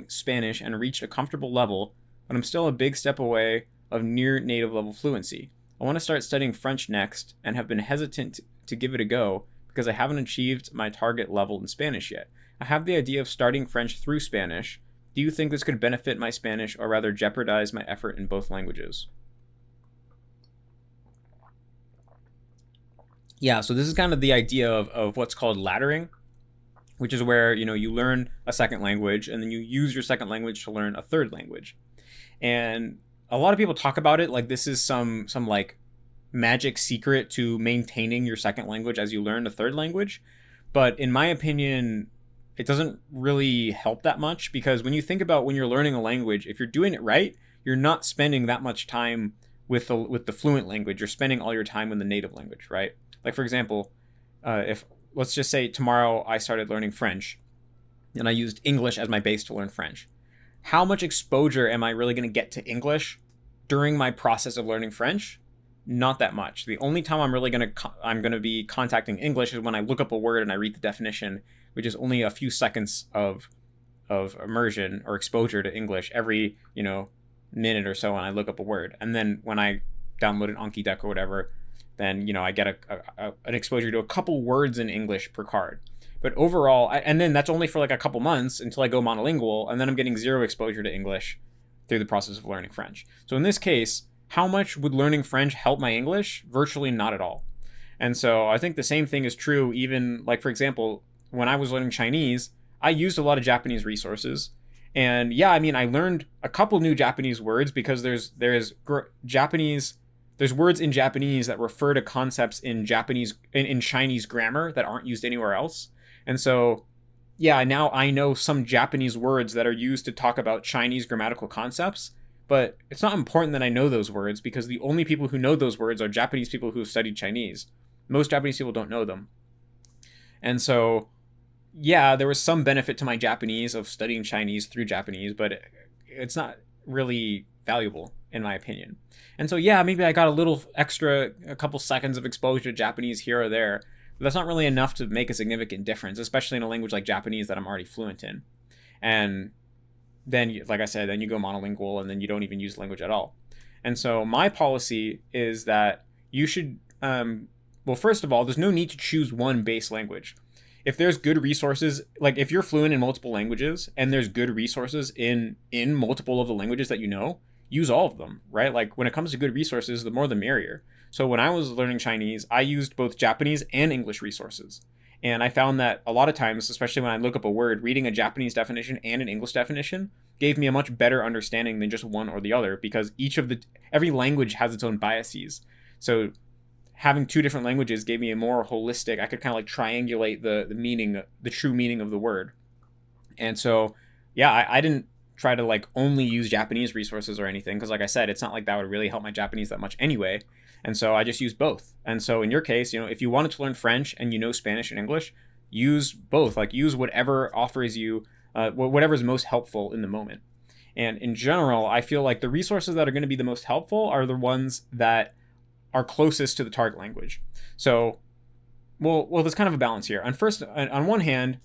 Spanish and reached a comfortable level, but I'm still a big step away of near native level fluency. I want to start studying French next and have been hesitant to give it a go because I haven't achieved my target level in Spanish yet. I have the idea of starting French through Spanish. Do you think this could benefit my Spanish or rather jeopardize my effort in both languages? Yeah, so this is kind of the idea of what's called laddering, which is where, you learn a second language and then you use your second language to learn a third language. And a lot of people talk about it like this is some like magic secret to maintaining your second language as you learn a third language. But in my opinion, it doesn't really help that much, because when you think about when you're learning a language, if you're doing it right, you're not spending that much time with the fluent language. You're spending all your time in the native language, right? Like, for example, if let's just say tomorrow I started learning French and I used English as my base to learn French. How much exposure am I really going to get to English during my process of learning French? Not that much. The only time I'm really going to be contacting English is when I look up a word and I read the definition, which is only a few seconds of of immersion or exposure to English every, minute or so when I look up a word. And then when I download an Anki deck or whatever, then, I get an exposure to a couple words in English per card. But overall, and then that's only for like a couple months until I go monolingual, and then I'm getting zero exposure to English through the process of learning French. So in this case, how much would learning French help my English? Virtually not at all. And so I think the same thing is true even, like, for example, when I was learning Chinese, I used a lot of Japanese resources. And yeah, I mean, I learned a couple new Japanese words because there's words in Japanese that refer to concepts in Chinese grammar that aren't used anywhere else. And so, yeah, now I know some Japanese words that are used to talk about Chinese grammatical concepts, but it's not important that I know those words because the only people who know those words are Japanese people who have studied Chinese. Most Japanese people don't know them. And so, yeah, there was some benefit to my Japanese of studying Chinese through Japanese, but it's not really valuable in my opinion. And so, yeah, maybe I got a couple seconds of exposure to Japanese here or there, but that's not really enough to make a significant difference, especially in a language like Japanese that I'm already fluent in. And then, like I said, then you go monolingual and then you don't even use language at all. And so my policy is that you should, well, first of all, there's no need to choose one base language. If there's good resources, like if you're fluent in multiple languages and there's good resources in multiple of the languages that you know, use all of them, right? Like when it comes to good resources, the more the merrier. So when I was learning Chinese, I used both Japanese and English resources. And I found that a lot of times, especially when I look up a word, reading a Japanese definition and an English definition gave me a much better understanding than just one or the other, because every language has its own biases. So having two different languages gave me a more holistic, I could kind of like triangulate the meaning, the true meaning of the word. And so, yeah, I didn't try to like only use Japanese resources or anything, because like I said, it's not like that would really help my Japanese that much anyway. And so I just used both. And so in your case, if you wanted to learn French and you know Spanish and English, use both. Like use whatever offers you, whatever is most helpful in the moment. And in general, I feel like the resources that are going to be the most helpful are the ones that are closest to the target language. So, well, there's kind of a balance here. On one hand,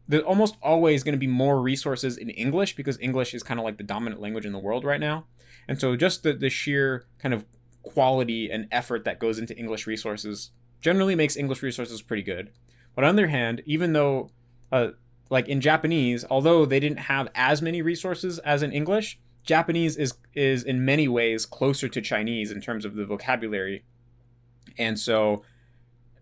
there's almost always going to be more resources in English because English is kind of like the dominant language in the world right now. And so just the sheer kind of quality and effort that goes into English resources generally makes English resources pretty good. But on the other hand, even though like in Japanese, although they didn't have as many resources as in English, Japanese is in many ways closer to Chinese in terms of the vocabulary. And so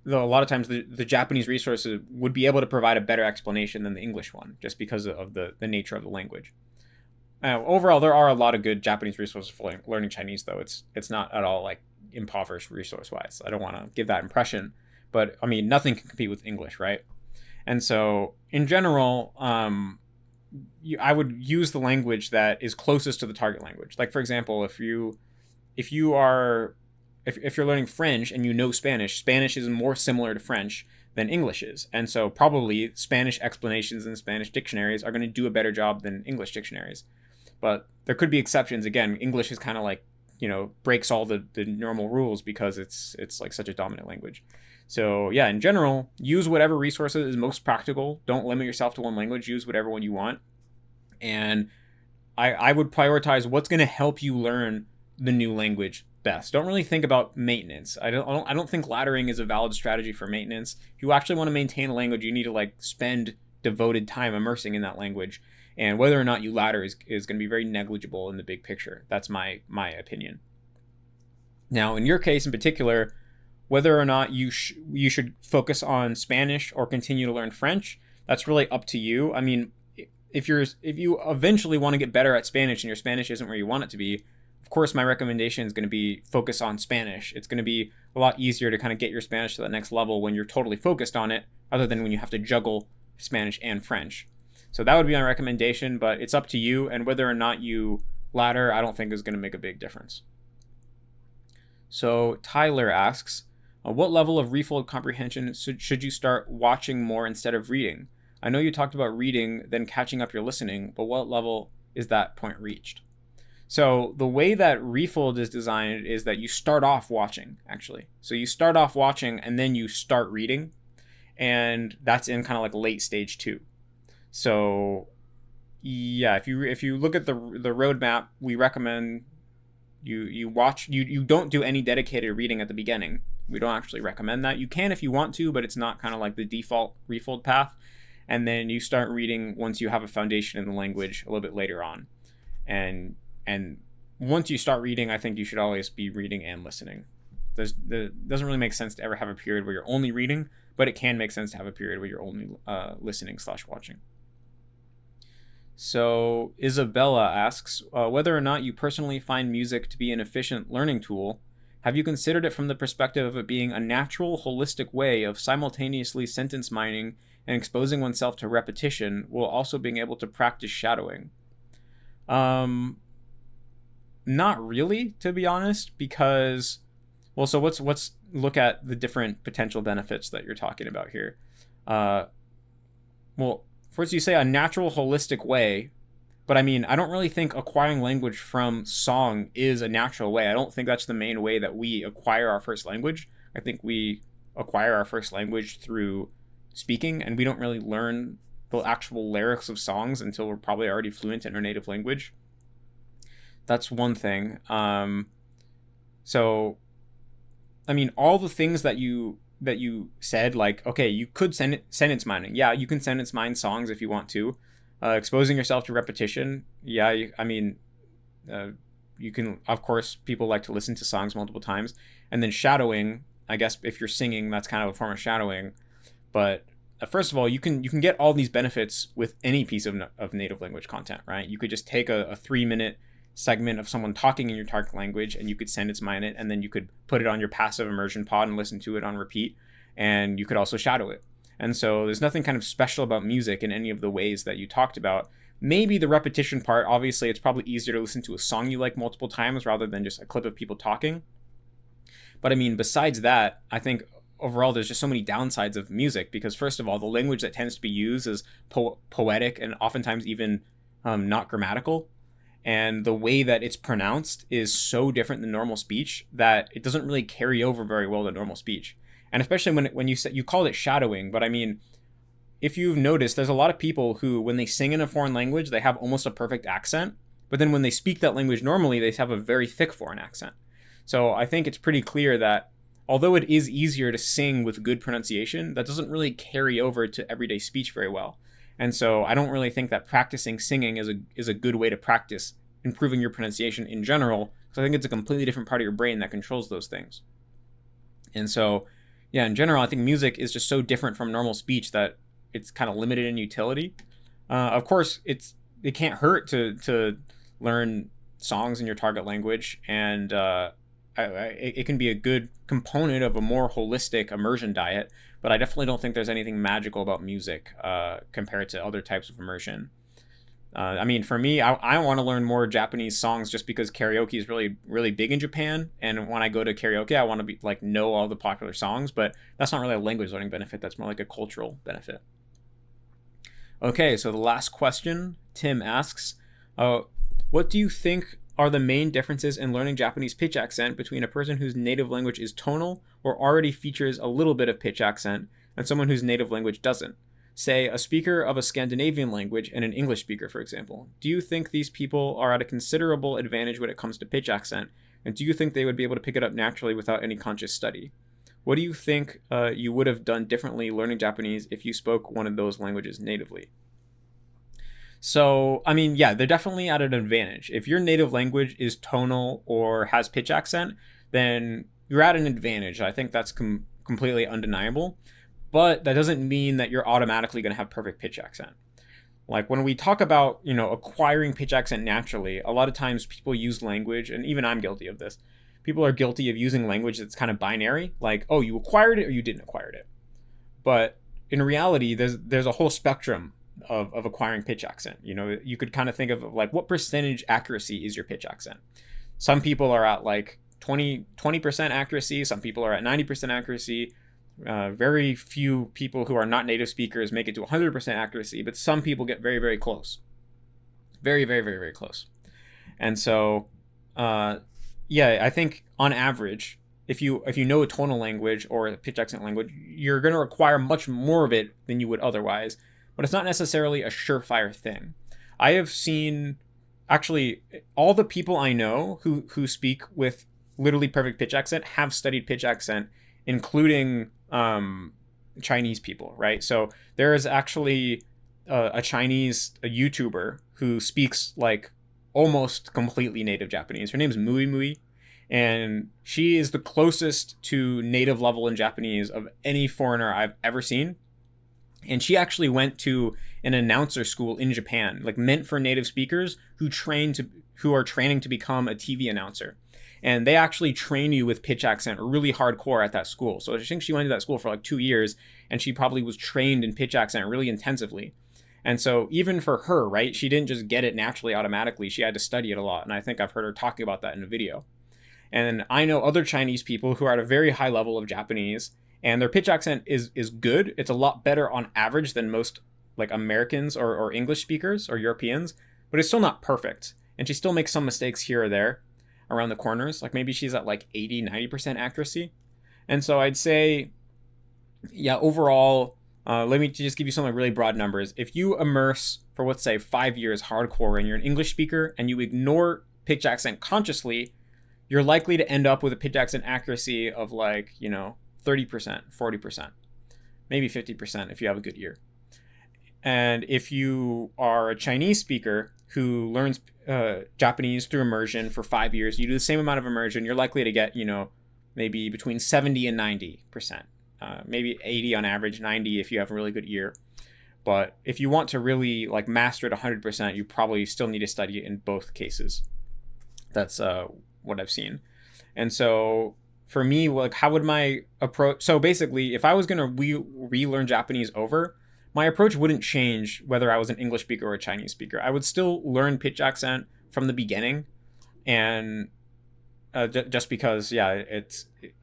a lot of times the Japanese resources would be able to provide a better explanation than the English one, just because of the nature of the language. Overall, there are a lot of good Japanese resources for learning Chinese, though. It's not at all like impoverished resource-wise. I don't want to give that impression, but I mean, nothing can compete with English, right? And so in general, I would use the language that is closest to the target language. Like, for example, if you're learning French and you know Spanish is more similar to French than English is. And so probably Spanish explanations and Spanish dictionaries are going to do a better job than English dictionaries. But there could be exceptions. Again, English is kind of like, breaks all the normal rules because it's like such a dominant language. So yeah, in general, use whatever resources is most practical. Don't limit yourself to one language. Use whatever one you want. And I would prioritize what's going to help you learn the new language best. Don't really think about maintenance. I don't think laddering is a valid strategy for maintenance. If you actually want to maintain a language, you need to like spend devoted time immersing in that language. And whether or not you ladder is going to be very negligible in the big picture. That's my opinion. Now, in your case in particular, whether or not you should focus on Spanish or continue to learn French, that's really up to you. I mean, if you eventually want to get better at Spanish and your Spanish isn't where you want it to be, of course, my recommendation is going to be focus on Spanish. It's going to be a lot easier to kind of get your Spanish to that next level when you're totally focused on it, other than when you have to juggle Spanish and French. So that would be my recommendation, but it's up to you, and whether or not you ladder, I don't think is going to make a big difference. So Tyler asks, what level of refold comprehension should you start watching more instead of reading? I know you talked about reading, then catching up your listening, but what level is that point reached? So the way that refold is designed is that you start off watching, actually. So you start off watching and then you start reading, and that's in kind of like late stage 2. So Yeah, if you look at the roadmap, we recommend you don't do any dedicated reading at the beginning. We don't actually recommend that. You can if you want to, but it's not kind of like the default refold path. And then you start reading once you have a foundation in the language a little bit later on. And once you start reading, I think you should always be reading and listening. There doesn't really make sense to ever have a period where you're only reading, but it can make sense to have a period where you're only listening/watching. So Isabella asks, whether or not you personally find music to be an efficient learning tool, have you considered it from the perspective of it being a natural, holistic way of simultaneously sentence mining and exposing oneself to repetition while also being able to practice shadowing? Not really, to be honest, because, well, so let's look at the different potential benefits that you're talking about here. Well, first you say a natural, holistic way, but I mean, I don't really think acquiring language from song is a natural way. I don't think that's the main way that we acquire our first language. I think we acquire our first language through speaking, and we don't really learn the actual lyrics of songs until we're probably already fluent in our native language. That's one thing. So, I mean, all the things that you said, like, okay, you could sentence mining. Yeah, you can sentence mine songs if you want to. Exposing yourself to repetition. Yeah, you can, of course, people like to listen to songs multiple times. And then shadowing, I guess if you're singing, that's kind of a form of shadowing. But first of all, you can get all these benefits with any piece of native language content, right? You could just take a 3-minute segment of someone talking in your target language, and you could sentence mine it, and then you could put it on your passive immersion pod and listen to it on repeat, and you could also shadow it. And so there's nothing kind of special about music in any of the ways that you talked about. Maybe the repetition part, obviously it's probably easier to listen to a song you like multiple times rather than just a clip of people talking. But I mean, besides that, I think overall there's just so many downsides of music, because first of all, the language that tends to be used is poetic and oftentimes even not grammatical. And the way that it's pronounced is so different than normal speech that it doesn't really carry over very well to normal speech. And especially when you said you called it shadowing, but I mean, if you've noticed, there's a lot of people who, when they sing in a foreign language, they have almost a perfect accent, but then when they speak that language normally, they have a very thick foreign accent. So I think it's pretty clear that although it is easier to sing with good pronunciation, that doesn't really carry over to everyday speech very well. And so I don't really think that practicing singing is a good way to practice improving your pronunciation in general, because I think it's a completely different part of your brain that controls those things. And so, yeah, in general, I think music is just so different from normal speech that it's kind of limited in utility. Of course, it can't hurt to learn songs in your target language, and it can be a good component of a more holistic immersion diet, but I definitely don't think there's anything magical about music compared to other types of immersion. I mean, for me, I want to learn more Japanese songs just because karaoke is really, really big in Japan. And when I go to karaoke, I want to know all the popular songs, but that's not really a language learning benefit. That's more like a cultural benefit. Okay, so the last question, Tim asks, what do you think are the main differences in learning Japanese pitch accent between a person whose native language is tonal or already features a little bit of pitch accent and someone whose native language doesn't? Say, a speaker of a Scandinavian language and an English speaker, for example. Do you think these people are at a considerable advantage when it comes to pitch accent? And do you think they would be able to pick it up naturally without any conscious study? What do you think you would have done differently learning Japanese if you spoke one of those languages natively? So, I mean, yeah, they're definitely at an advantage. If your native language is tonal or has pitch accent, then you're at an advantage. I think that's completely undeniable. But that doesn't mean that you're automatically going to have perfect pitch accent. Like when we talk about, acquiring pitch accent naturally, a lot of times people use language, and even I'm guilty of this. People are guilty of using language that's kind of binary, like, oh, you acquired it or you didn't acquire it. But in reality, there's a whole spectrum of acquiring pitch accent. You could kind of think of like, what percentage accuracy is your pitch accent? Some people are at like 20% accuracy. Some people are at 90% accuracy. Very few people who are not native speakers make it to 100% accuracy, but some people get very, very close. Very, very, very, very close. And so, yeah, I think on average, if you know a tonal language or a pitch accent language, you're going to require much more of it than you would otherwise, but it's not necessarily a surefire thing. I have seen actually all the people I know who speak with literally perfect pitch accent have studied pitch accent, including Chinese people, right? So there is actually a Chinese YouTuber who speaks like almost completely native Japanese. Her name is Mui Mui, and she is the closest to native level in Japanese of any foreigner I've ever seen. And she actually went to an announcer school in Japan, like meant for native speakers who are training to become a TV announcer. And they actually train you with pitch accent really hardcore at that school. So I think she went to that school for like 2 years, and she probably was trained in pitch accent really intensively. And so even for her, right, she didn't just get it naturally automatically. She had to study it a lot. And I think I've heard her talking about that in a video. And I know other Chinese people who are at a very high level of Japanese, and their pitch accent is good. It's a lot better on average than most like Americans or English speakers or Europeans, but it's still not perfect. And she still makes some mistakes here or there around the corners. Like maybe she's at like 80-90% accuracy. And so I'd say, yeah, overall, let me just give you some like really broad numbers. If you immerse for, let's say, 5 years hardcore and you're an English speaker and you ignore pitch accent consciously, you're likely to end up with a pitch accent accuracy of like, 30%, 40%, maybe 50% if you have a good year. And if you are a Chinese speaker who learns Japanese through immersion for 5 years, you do the same amount of immersion, you're likely to get, maybe between 70 and 90%. Maybe 80 on average, 90 if you have a really good year. But if you want to really like master it 100%, you probably still need to study it in both cases. That's what I've seen. And so for me, like, how would my approach? So basically, if I was going to relearn Japanese over, my approach wouldn't change whether I was an English speaker or a Chinese speaker. I would still learn pitch accent from the beginning, and just because, yeah,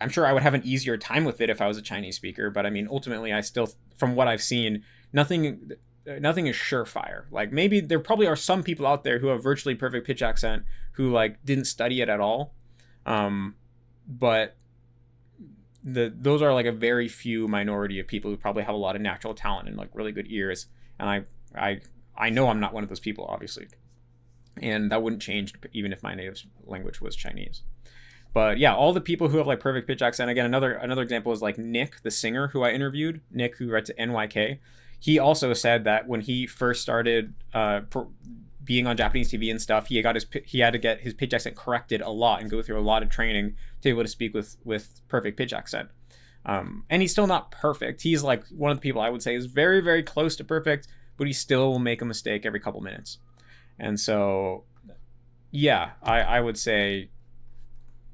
I'm sure I would have an easier time with it if I was a Chinese speaker. But I mean, ultimately, I still, from what I've seen, nothing is surefire. Like maybe there probably are some people out there who have virtually perfect pitch accent who like didn't study it at all. But those are like a very few minority of people who probably have a lot of natural talent and like really good ears. And I know I'm not one of those people, obviously. And that wouldn't change even if my native language was Chinese. But yeah, all the people who have like perfect pitch accent. Again, another example is like Nick, the singer who I interviewed, Nick, who writes at NYK. He also said that when he first started being on Japanese TV and stuff, he had to get his pitch accent corrected a lot and go through a lot of training to be able to speak with perfect pitch accent. And he's still not perfect. He's like one of the people I would say is very, very close to perfect, but he still will make a mistake every couple minutes. And so, yeah, I would say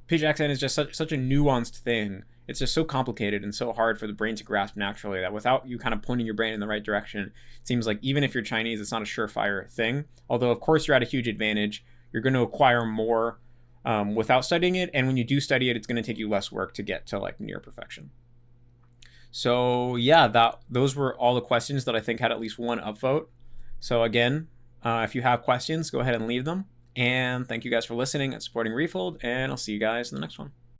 pitch accent is just such a nuanced thing. It's just so complicated and so hard for the brain to grasp naturally that without you kind of pointing your brain in the right direction, it seems like even if you're Chinese, it's not a surefire thing. Although, of course, you're at a huge advantage. You're going to acquire more without studying it. And when you do study it, it's going to take you less work to get to like near perfection. So yeah, those were all the questions that I think had at least one upvote. So again, if you have questions, go ahead and leave them. And thank you guys for listening and supporting Refold. And I'll see you guys in the next one.